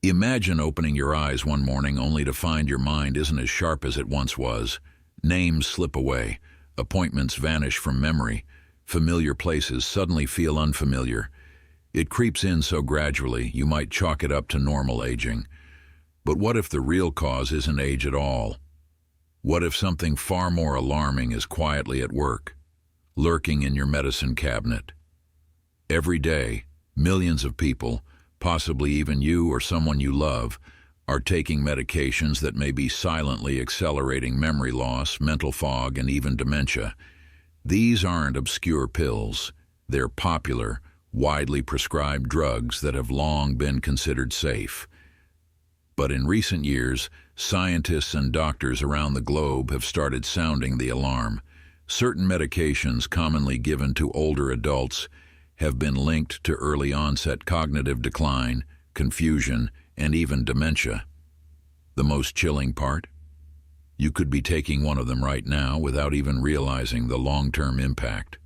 Imagine opening your eyes one morning only to find your mind isn't as sharp as it once was. Names slip away, appointments vanish from memory, familiar places suddenly feel unfamiliar. It creeps in so gradually you might chalk it up to normal aging. But what if the real cause isn't age at all? What if something far more alarming is quietly at work, lurking in your medicine cabinet? Every day, millions of people, possibly even you or someone you love, are taking medications that may be silently accelerating memory loss, mental fog, and even dementia. These aren't obscure pills. They're popular, widely prescribed drugs that have long been considered safe. But in recent years, scientists and doctors around the globe have started sounding the alarm. Certain medications commonly given to older adults have been linked to early onset cognitive decline, confusion, and even dementia. The most chilling part? You could be taking one of them right now without even realizing the long-term impact.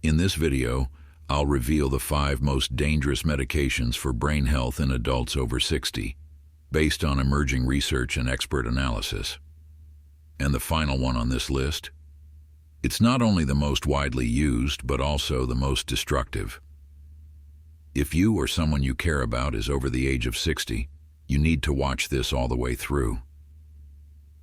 In this video, I'll reveal the 5 most dangerous medications for brain health in adults over 60, based on emerging research and expert analysis. And the final one on this list? It's not only the most widely used, but also the most destructive. If you or someone you care about is over the age of 60, you need to watch this all the way through.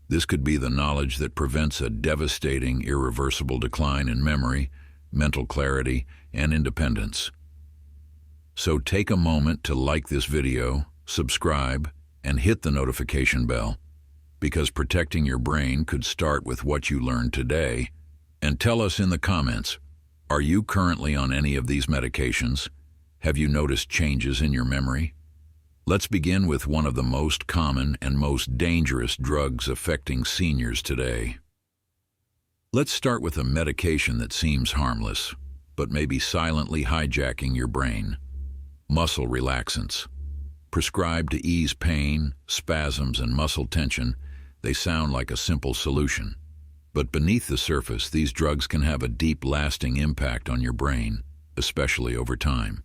This could be the knowledge that prevents a devastating, irreversible decline in memory, mental clarity, and independence. So take a moment to like this video, subscribe, and hit the notification bell, because protecting your brain could start with what you learned today. And tell us in the comments, are you currently on any of these medications? Have you noticed changes in your memory? Let's begin with one of the most common and most dangerous drugs affecting seniors today. Let's start with a medication that seems harmless, but may be silently hijacking your brain. Muscle relaxants. Prescribed to ease pain, spasms, and muscle tension, they sound like a simple solution. But beneath the surface, these drugs can have a deep, lasting impact on your brain, especially over time.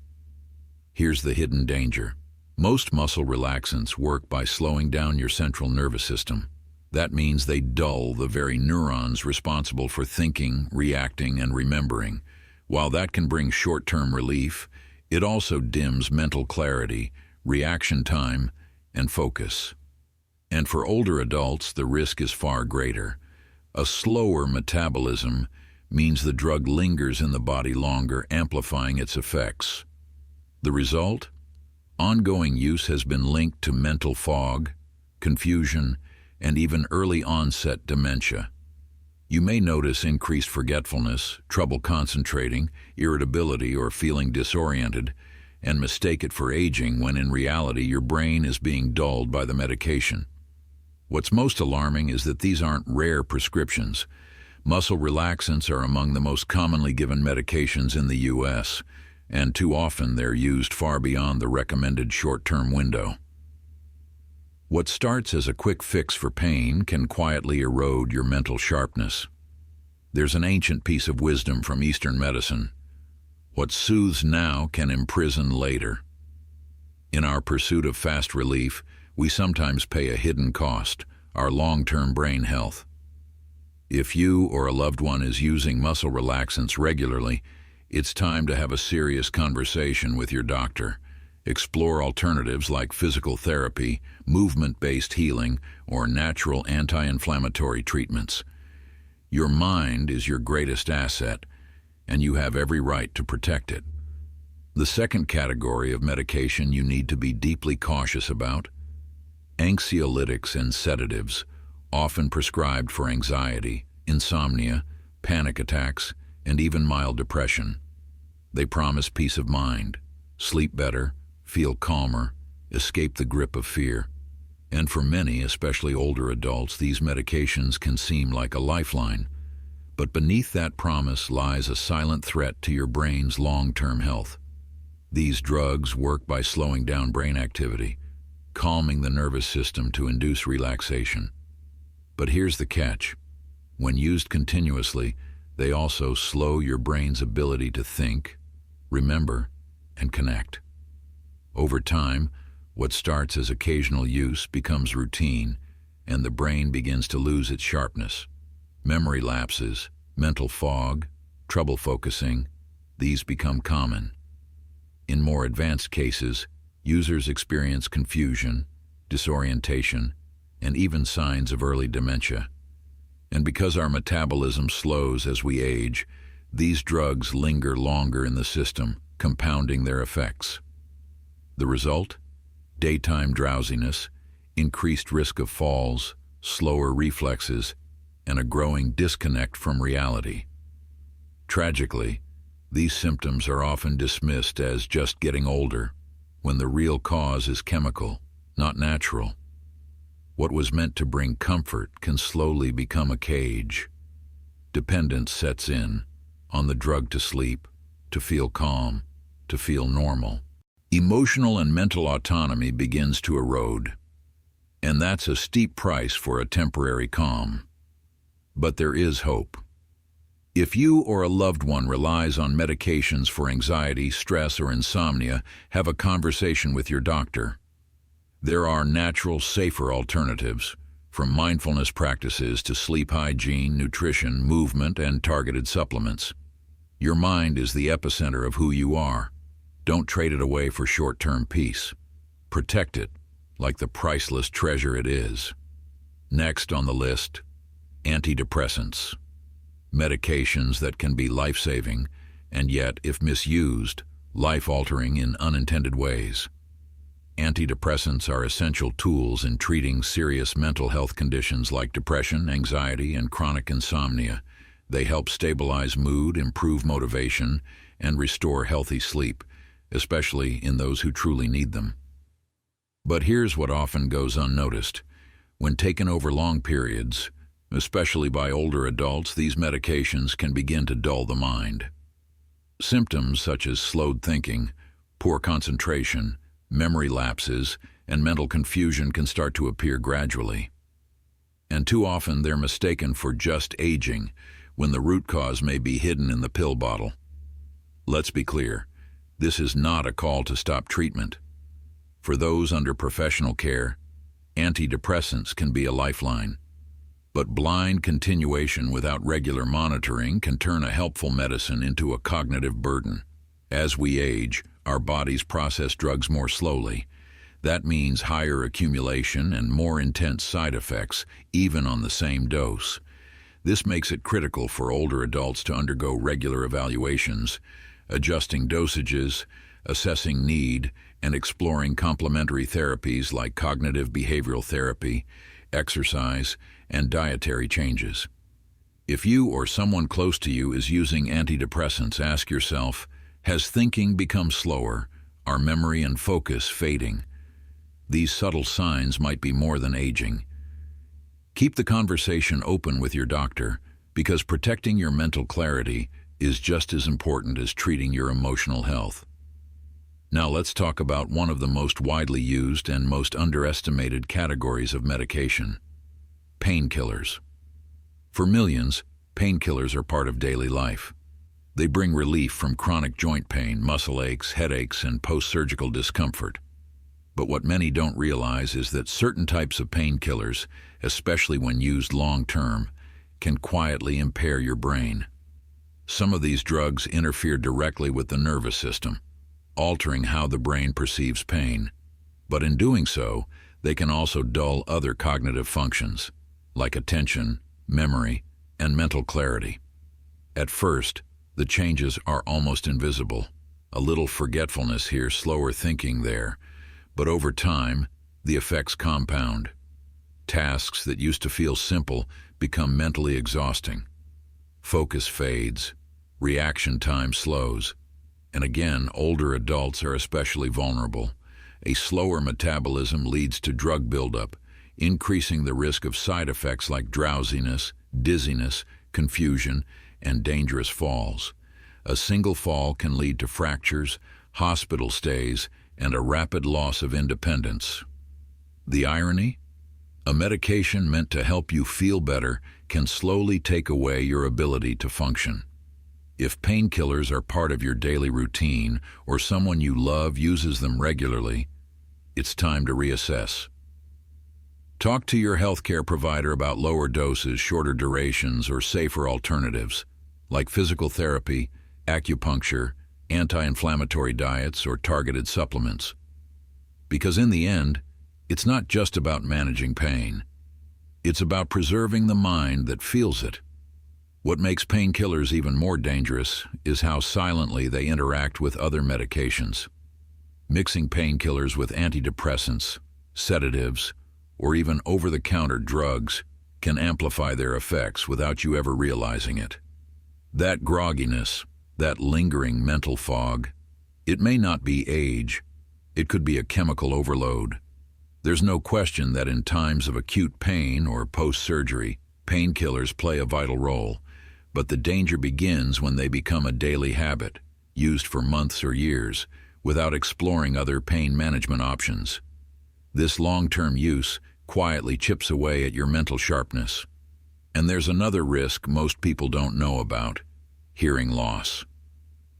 Here's the hidden danger. Most muscle relaxants work by slowing down your central nervous system. That means they dull the very neurons responsible for thinking, reacting, and remembering. While that can bring short-term relief, it also dims mental clarity, reaction time, and focus. And for older adults, the risk is far greater. A slower metabolism means the drug lingers in the body longer, amplifying its effects. The result? Ongoing use has been linked to mental fog, confusion, and even early onset dementia. You may notice increased forgetfulness, trouble concentrating, irritability, or feeling disoriented, and mistake it for aging when in reality your brain is being dulled by the medication. What's most alarming is that these aren't rare prescriptions. Muscle relaxants are among the most commonly given medications in the U.S., and too often they're used far beyond the recommended short-term window. What starts as a quick fix for pain can quietly erode your mental sharpness. There's an ancient piece of wisdom from Eastern medicine. What soothes now can imprison later. In our pursuit of fast relief, we sometimes pay a hidden cost, our long-term brain health. If you or a loved one is using muscle relaxants regularly, it's time to have a serious conversation with your doctor. Explore alternatives like physical therapy, movement-based healing, or natural anti-inflammatory treatments. Your mind is your greatest asset, and you have every right to protect it. The second category of medication you need to be deeply cautious about: anxiolytics and sedatives, often prescribed for anxiety, insomnia, panic attacks, and even mild depression. They promise peace of mind, sleep better, feel calmer, escape the grip of fear. And for many, especially older adults, these medications can seem like a lifeline. But beneath that promise lies a silent threat to your brain's long-term health. These drugs work by slowing down brain activity, calming the nervous system to induce relaxation. But here's the catch. When used continuously, they also slow your brain's ability to think, remember, and connect. Over time, What starts as occasional use becomes routine, and the brain begins to lose its sharpness. Memory lapses, mental fog, trouble focusing, these become common. In more advanced cases, users experience confusion, disorientation, and even signs of early dementia. And because our metabolism slows as we age, these drugs linger longer in the system, compounding their effects. The result? Daytime drowsiness, increased risk of falls, slower reflexes, and a growing disconnect from reality. Tragically, these symptoms are often dismissed as just getting older, when the real cause is chemical, not natural. What was meant to bring comfort can slowly become a cage. Dependence sets in, on the drug to sleep, to feel calm, to feel normal. Emotional and mental autonomy begins to erode, and that's a steep price for a temporary calm. But there is hope. If you or a loved one relies on medications for anxiety, stress, or insomnia, have a conversation with your doctor. There are natural, safer alternatives, from mindfulness practices to sleep hygiene, nutrition, movement, and targeted supplements. Your mind is the epicenter of who you are. Don't trade it away for short-term peace. Protect it, like the priceless treasure it is. Next on the list, antidepressants. Medications that can be life-saving, and yet, if misused, life-altering in unintended ways. Antidepressants are essential tools in treating serious mental health conditions like depression, anxiety, and chronic insomnia. They help stabilize mood, improve motivation, and restore healthy sleep, especially in those who truly need them. But here's what often goes unnoticed. When taken over long periods, especially by older adults, these medications can begin to dull the mind. Symptoms such as slowed thinking, poor concentration, memory lapses, and mental confusion can start to appear gradually. And too often they're mistaken for just aging, when the root cause may be hidden in the pill bottle. Let's be clear, this is not a call to stop treatment. For those under professional care, antidepressants can be a lifeline. But blind continuation without regular monitoring can turn a helpful medicine into a cognitive burden. As we age, our bodies process drugs more slowly. That means higher accumulation and more intense side effects, even on the same dose. This makes it critical for older adults to undergo regular evaluations, adjusting dosages, assessing need, and exploring complementary therapies like cognitive behavioral therapy, exercise, and dietary changes. If you or someone close to you is using antidepressants, ask yourself, has thinking become slower? Are memory and focus fading? These subtle signs might be more than aging. Keep the conversation open with your doctor, because protecting your mental clarity is just as important as treating your emotional health. Now let's talk about one of the most widely used and most underestimated categories of medication: painkillers. For millions, painkillers are part of daily life. They bring relief from chronic joint pain, muscle aches, headaches, and post-surgical discomfort. But what many don't realize is that certain types of painkillers, especially when used long-term, can quietly impair your brain. Some of these drugs interfere directly with the nervous system, altering how the brain perceives pain. But in doing so, they can also dull other cognitive functions, like attention, memory, and mental clarity. At first, the changes are almost invisible. A little forgetfulness here, slower thinking there. But over time, the effects compound. Tasks that used to feel simple become mentally exhausting. Focus fades, reaction time slows, and again, older adults are especially vulnerable. A slower metabolism leads to drug buildup, increasing the risk of side effects like drowsiness, dizziness, confusion, and dangerous falls. A single fall can lead to fractures, hospital stays, and a rapid loss of independence. The irony? A medication meant to help you feel better can slowly take away your ability to function. If painkillers are part of your daily routine or someone you love uses them regularly, it's time to reassess. Talk to your healthcare provider about lower doses, shorter durations, or safer alternatives, like physical therapy, acupuncture, anti-inflammatory diets, or targeted supplements. Because in the end, it's not just about managing pain. It's about preserving the mind that feels it. What makes painkillers even more dangerous is how silently they interact with other medications. Mixing painkillers with antidepressants, sedatives, or even over-the-counter drugs can amplify their effects without you ever realizing it. That grogginess, that lingering mental fog, it may not be age, it could be a chemical overload. There's no question that in times of acute pain or post-surgery, painkillers play a vital role, but the danger begins when they become a daily habit, used for months or years, without exploring other pain management options. This long-term use quietly chips away at your mental sharpness. And there's another risk most people don't know about: hearing loss.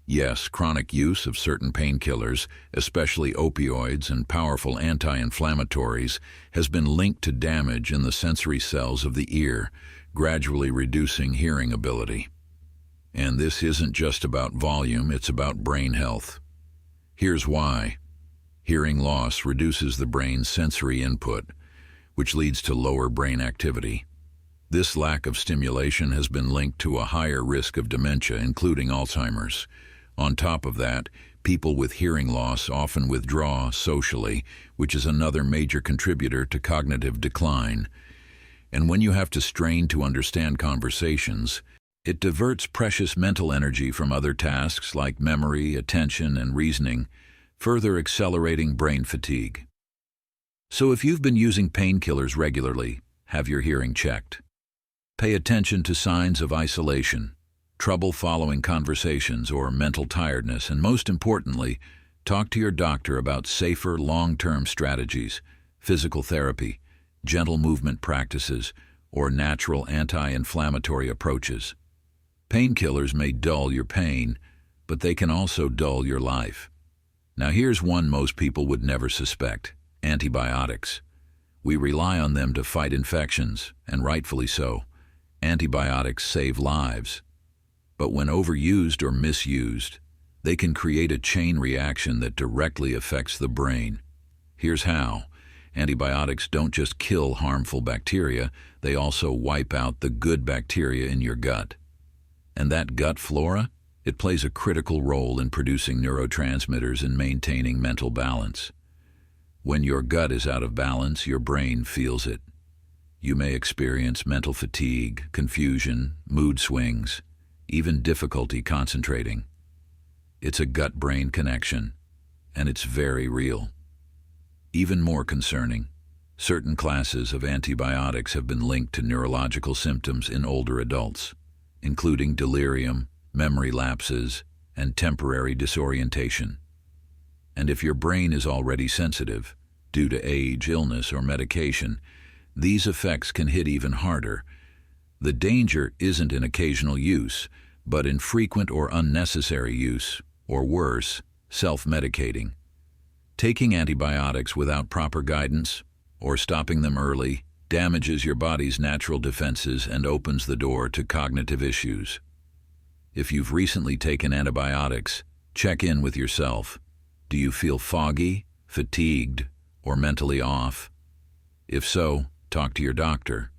Yes, chronic use of certain painkillers, especially opioids and powerful anti-inflammatories, has been linked to damage in the sensory cells of the ear, gradually reducing hearing ability. And this isn't just about volume, it's about brain health. Here's why. Hearing loss reduces the brain's sensory input, which leads to lower brain activity. This lack of stimulation has been linked to a higher risk of dementia, including Alzheimer's. On top of that, people with hearing loss often withdraw socially, which is another major contributor to cognitive decline. And when you have to strain to understand conversations, it diverts precious mental energy from other tasks like memory, attention, and reasoning, further accelerating brain fatigue. So if you've been using painkillers regularly, have your hearing checked. Pay attention to signs of isolation, trouble following conversations, or mental tiredness, and most importantly, talk to your doctor about safer long-term strategies, physical therapy, gentle movement practices, or natural anti-inflammatory approaches. Painkillers may dull your pain, but they can also dull your life. Now here's one most people would never suspect: antibiotics. We rely on them to fight infections, and rightfully so. Antibiotics save lives. But when overused or misused, they can create a chain reaction that directly affects the brain. Here's how. Antibiotics don't just kill harmful bacteria, they also wipe out the good bacteria in your gut. And that gut flora? It plays a critical role in producing neurotransmitters and maintaining mental balance. When your gut is out of balance, your brain feels it. You may experience mental fatigue, confusion, mood swings, even difficulty concentrating. It's a gut-brain connection, and it's very real. Even more concerning, certain classes of antibiotics have been linked to neurological symptoms in older adults, including delirium, memory lapses, and temporary disorientation. And if your brain is already sensitive, due to age, illness, or medication, these effects can hit even harder. The danger isn't in occasional use, but in frequent or unnecessary use, or worse, self-medicating. Taking antibiotics without proper guidance, or stopping them early, damages your body's natural defenses and opens the door to cognitive issues. If you've recently taken antibiotics, check in with yourself. Do you feel foggy, fatigued, or mentally off? If so, talk to your doctor.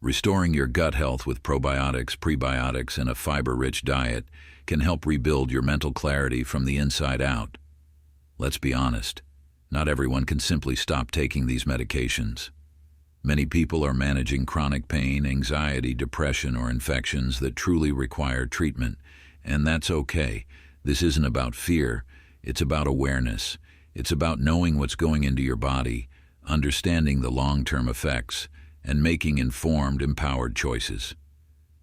Restoring your gut health with probiotics, prebiotics, and a fiber-rich diet can help rebuild your mental clarity from the inside out. Let's be honest, not everyone can simply stop taking these medications. Many people are managing chronic pain, anxiety, depression, or infections that truly require treatment, and that's okay. This isn't about fear, it's about awareness. It's about knowing what's going into your body, understanding the long-term effects, and making informed, empowered choices.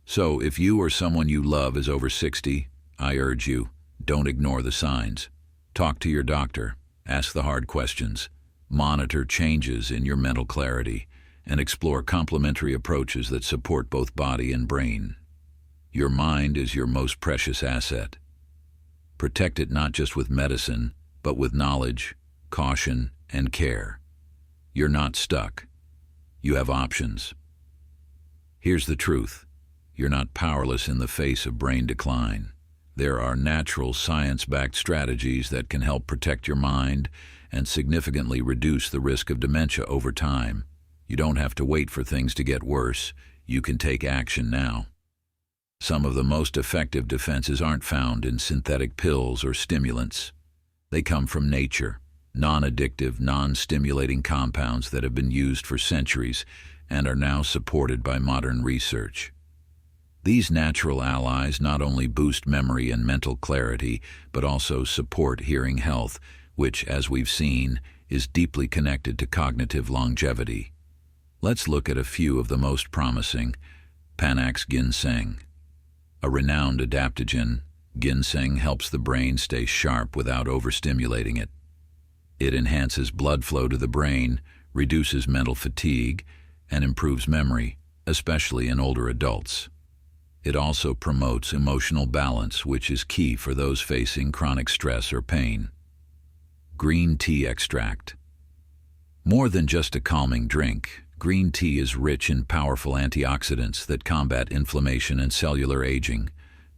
So, if you or someone you love is over 60, I urge you, don't ignore the signs. Talk to your doctor, ask the hard questions, monitor changes in your mental clarity, and explore complementary approaches that support both body and brain. Your mind is your most precious asset. Protect it not just with medicine, but with knowledge, caution, and care. You're not stuck. You have options. Here's the truth. You're not powerless in the face of brain decline. There are natural, science-backed strategies that can help protect your mind and significantly reduce the risk of dementia over time. You don't have to wait for things to get worse. You can take action now. Some of the most effective defenses aren't found in synthetic pills or stimulants. They come from nature, non-addictive, non-stimulating compounds that have been used for centuries and are now supported by modern research. These natural allies not only boost memory and mental clarity, but also support hearing health, which, as we've seen, is deeply connected to cognitive longevity. Let's look at a few of the most promising. Panax ginseng. A renowned adaptogen, ginseng helps the brain stay sharp without overstimulating it. It enhances blood flow to the brain, reduces mental fatigue, and improves memory, especially in older adults. It also promotes emotional balance, which is key for those facing chronic stress or pain. Green tea extract. More than just a calming drink, green tea is rich in powerful antioxidants that combat inflammation and cellular aging,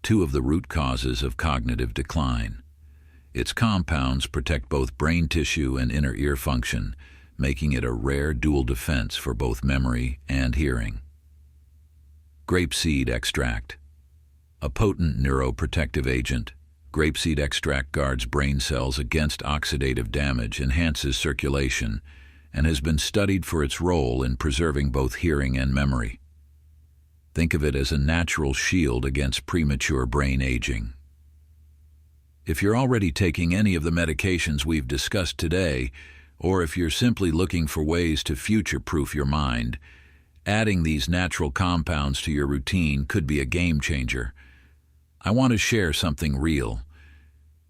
two of the root causes of cognitive decline. Its compounds protect both brain tissue and inner ear function, making it a rare dual defense for both memory and hearing. Grapeseed extract. A potent neuroprotective agent, grapeseed extract guards brain cells against oxidative damage, enhances circulation, and has been studied for its role in preserving both hearing and memory. Think of it as a natural shield against premature brain aging. If you're already taking any of the medications we've discussed today, or if you're simply looking for ways to future-proof your mind, adding these natural compounds to your routine could be a game changer. I want to share something real.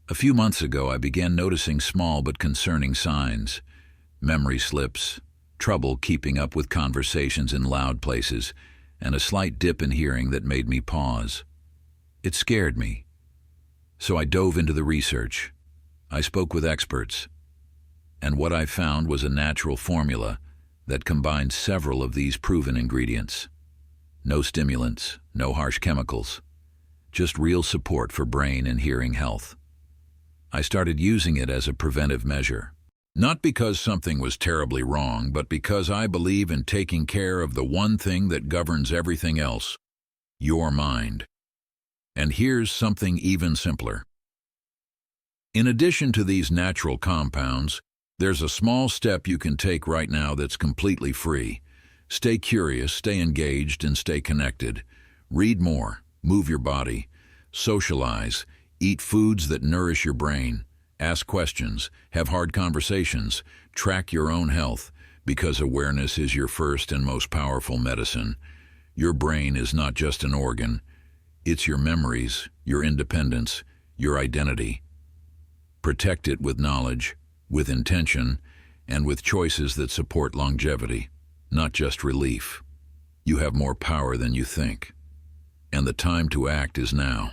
A few months ago, I began noticing small but concerning signs. Memory slips, trouble keeping up with conversations in loud places, and a slight dip in hearing that made me pause. It scared me. So I dove into the research. I spoke with experts. And what I found was a natural formula that combines several of these proven ingredients. No stimulants, no harsh chemicals, just real support for brain and hearing health. I started using it as a preventive measure. Not because something was terribly wrong, but because I believe in taking care of the one thing that governs everything else, your mind. And here's something even simpler. In addition to these natural compounds, there's a small step you can take right now that's completely free. Stay curious, stay engaged, and stay connected. Read more, move your body, socialize, eat foods that nourish your brain, ask questions, have hard conversations, track your own health, because awareness is your first and most powerful medicine. Your brain is not just an organ. It's your memories, your independence, your identity. Protect it with knowledge, with intention, and with choices that support longevity, not just relief. You have more power than you think. And the time to act is now.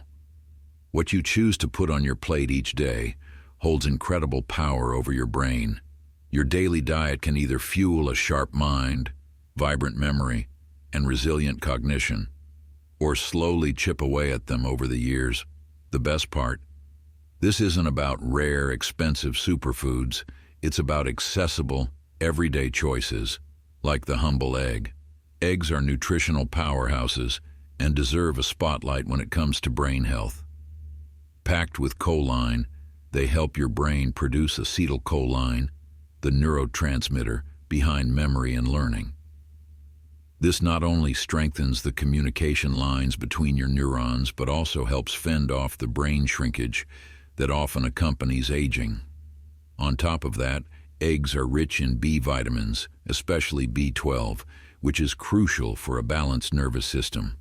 What you choose to put on your plate each day holds incredible power over your brain. Your daily diet can either fuel a sharp mind, vibrant memory, and resilient cognition, or slowly chip away at them over the years. The best part, this isn't about rare, expensive superfoods. It's about accessible, everyday choices, like the humble egg. Eggs are nutritional powerhouses and deserve a spotlight when it comes to brain health. Packed with choline, they help your brain produce acetylcholine, the neurotransmitter behind memory and learning. This not only strengthens the communication lines between your neurons, but also helps fend off the brain shrinkage that often accompanies aging. On top of that, eggs are rich in B vitamins, especially B12, which is crucial for a balanced nervous system.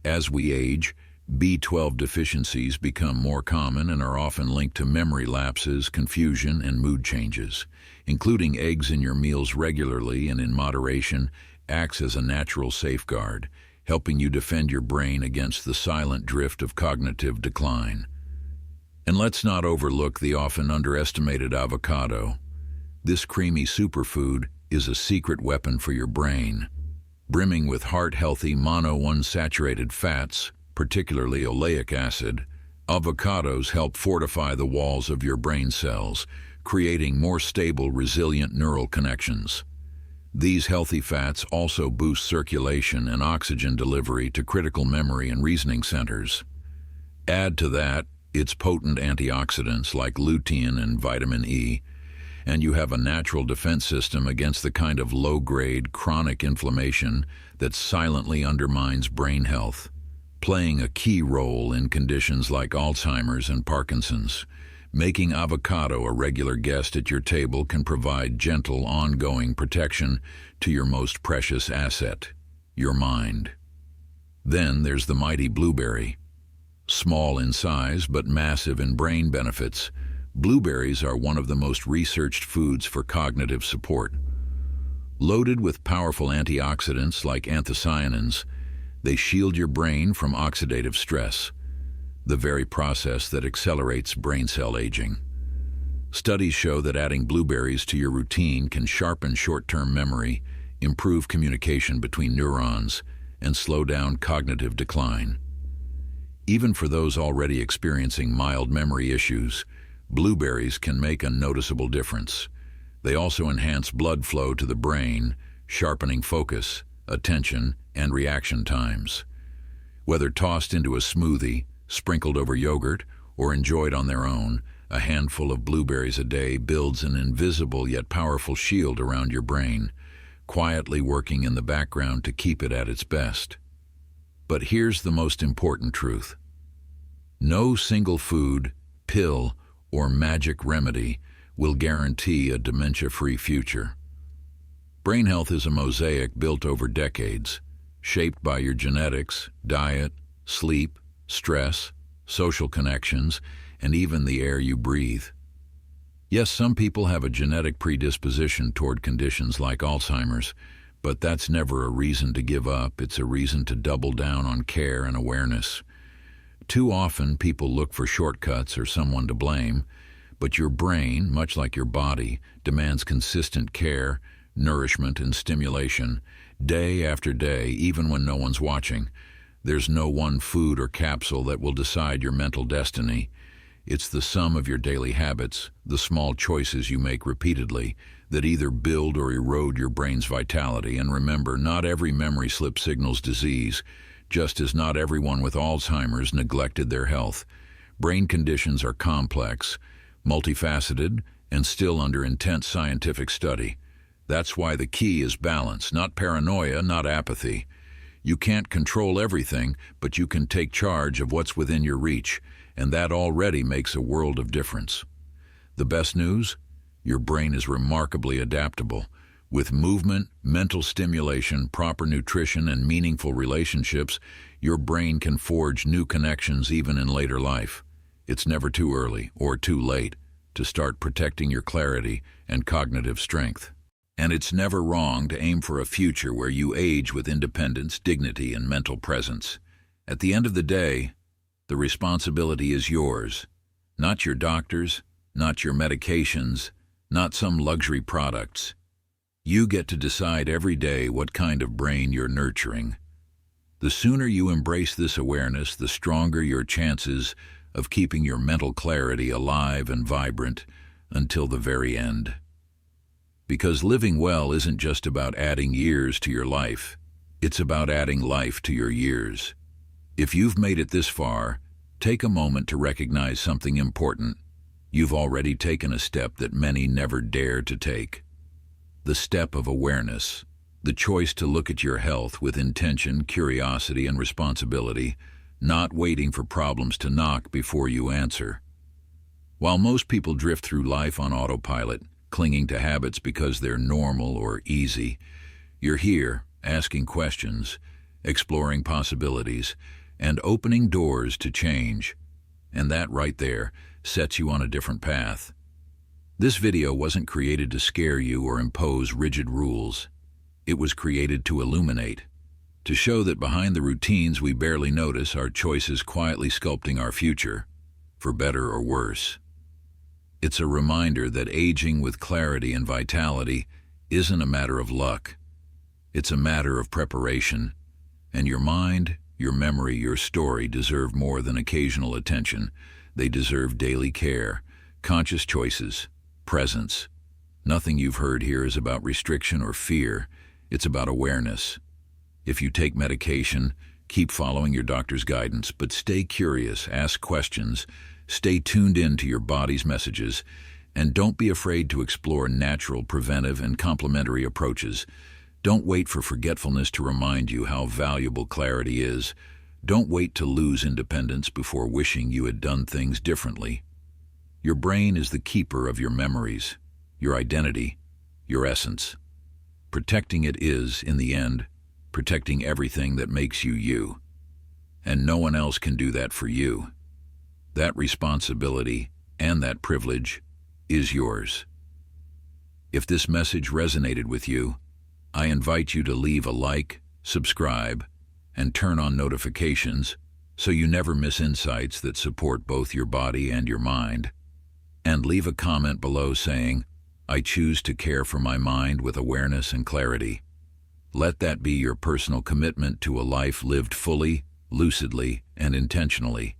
As we age, B12 deficiencies become more common and are often linked to memory lapses, confusion, and mood changes. Including eggs in your meals regularly and in moderation acts as a natural safeguard, helping you defend your brain against the silent drift of cognitive decline. And let's not overlook the often underestimated avocado. This creamy superfood is a secret weapon for your brain. Brimming with heart-healthy monounsaturated fats, particularly oleic acid, avocados help fortify the walls of your brain cells, creating more stable, resilient neural connections. These healthy fats also boost circulation and oxygen delivery to critical memory and reasoning centers. Add to that its potent antioxidants like lutein and vitamin E, and you have a natural defense system against the kind of low-grade chronic inflammation that silently undermines brain health, playing a key role in conditions like Alzheimer's and Parkinson's. Making avocado a regular guest at your table can provide gentle, ongoing protection to your most precious asset, your mind. Then there's the mighty blueberry. Small in size but massive in brain benefits, blueberries are one of the most researched foods for cognitive support. Loaded with powerful antioxidants like anthocyanins, they shield your brain from oxidative stress, the very process that accelerates brain cell aging. Studies show that adding blueberries to your routine can sharpen short-term memory, improve communication between neurons, and slow down cognitive decline. Even for those already experiencing mild memory issues, blueberries can make a noticeable difference. They also enhance blood flow to the brain, sharpening focus, attention, and reaction times. Whether tossed into a smoothie, sprinkled over yogurt, or enjoyed on their own, a handful of blueberries a day builds an invisible yet powerful shield around your brain, quietly working in the background to keep it at its best. But here's the most important truth. No single food, pill, or magic remedy will guarantee a dementia-free future. Brain health is a mosaic built over decades, shaped by your genetics, diet, sleep, stress, social connections, and even the air you breathe. Yes, some people have a genetic predisposition toward conditions like Alzheimer's, but that's never a reason to give up. It's a reason to double down on care and awareness. Too often, people look for shortcuts or someone to blame, but your brain, much like your body, demands consistent care, nourishment, and stimulation, day after day, even when no one's watching. There's no one food or capsule that will decide your mental destiny. It's the sum of your daily habits, the small choices you make repeatedly, that either build or erode your brain's vitality. And remember, not every memory slip signals disease, just as not everyone with Alzheimer's neglected their health. Brain conditions are complex, multifaceted, and still under intense scientific study. That's why the key is balance, not paranoia, not apathy. You can't control everything, but you can take charge of what's within your reach, and that already makes a world of difference. The best news? Your brain is remarkably adaptable. With movement, mental stimulation, proper nutrition, and meaningful relationships, your brain can forge new connections even in later life. It's never too early or too late to start protecting your clarity and cognitive strength. And it's never wrong to aim for a future where you age with independence, dignity, and mental presence. At the end of the day, the responsibility is yours. Not your doctor's, not your medications, not some luxury products. You get to decide every day what kind of brain you're nurturing. The sooner you embrace this awareness, the stronger your chances of keeping your mental clarity alive and vibrant until the very end. Because living well isn't just about adding years to your life, it's about adding life to your years. If you've made it this far, take a moment to recognize something important. You've already taken a step that many never dare to take. The step of awareness, the choice to look at your health with intention, curiosity, and responsibility, not waiting for problems to knock before you answer. While most people drift through life on autopilot, clinging to habits because they're normal or easy, you're here, asking questions, exploring possibilities, and opening doors to change. And that right there sets you on a different path. This video wasn't created to scare you or impose rigid rules. It was created to illuminate, to show that behind the routines we barely notice are choices quietly sculpting our future, for better or worse. It's a reminder that aging with clarity and vitality isn't a matter of luck. It's a matter of preparation, and your mind, your memory, your story deserve more than occasional attention. They deserve daily care, conscious choices, presence. Nothing you've heard here is about restriction or fear. It's about awareness. If you take medication, keep following your doctor's guidance, but stay curious, ask questions, stay tuned in to your body's messages, and don't be afraid to explore natural, preventive, and complementary approaches. Don't wait for forgetfulness to remind you how valuable clarity is. Don't wait to lose independence before wishing you had done things differently. Your brain is the keeper of your memories, your identity, your essence. Protecting it is, in the end, protecting everything that makes you you. And no one else can do that for you. That responsibility and that privilege is yours. If this message resonated with you, I invite you to leave a like, subscribe, and turn on notifications so you never miss insights that support both your body and your mind. And leave a comment below saying, "I choose to care for my mind with awareness and clarity." Let that be your personal commitment to a life lived fully, lucidly, and intentionally.